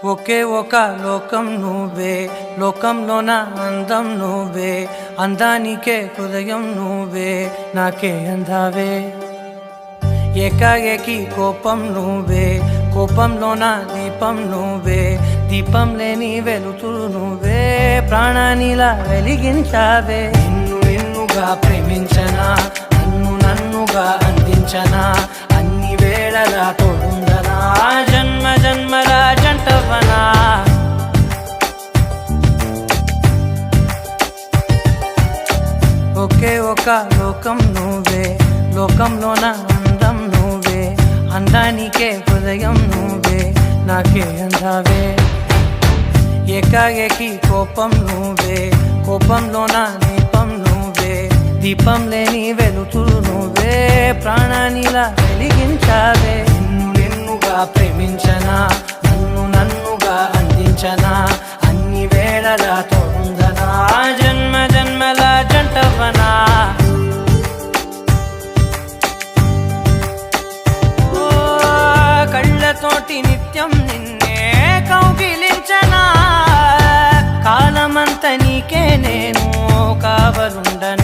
ఒకే ఒక లోకం నువ్వే, లోకంలోన అందం నువ్వే, అందానికే హృదయం నువ్వే, నాకే అందావే. ఏకాఏకి కోపం నువ్వే, కోపంలోన దీపం నువ్వే, దీపం లేని వెలుతురు నువ్వే, ప్రాణానిలా వెలిగించావే. నిన్నుగా ప్రేమించనా, నన్నుగా అందించనా, అన్ని వేళలా తోడుందనా, జన్మ జన్మల జంటవనా. ఒకే ఒక లోకం నువ్వే, లోకంలోన అందం నువ్వే, అందానికే హృదయం నువ్వే, నాకే అందావే. ఏకాఏకి కోపం నువ్వే, కోపంలోన దీపం నువ్వే, దీపం లేని వెలుతురు నువ్వే, ప్రాణానిలా వెలిగించావే. నిన్నుగా ప్రేమించనా, నన్నుగా అందించనా, అన్ని వేళలా తోడుందనా, జన్మ జన్మల జంటవనా. కళ్ళతోటి నిత్యం నిన్నే కౌగిలించనా, కాలమంత నీకే నేను కావలుండనా.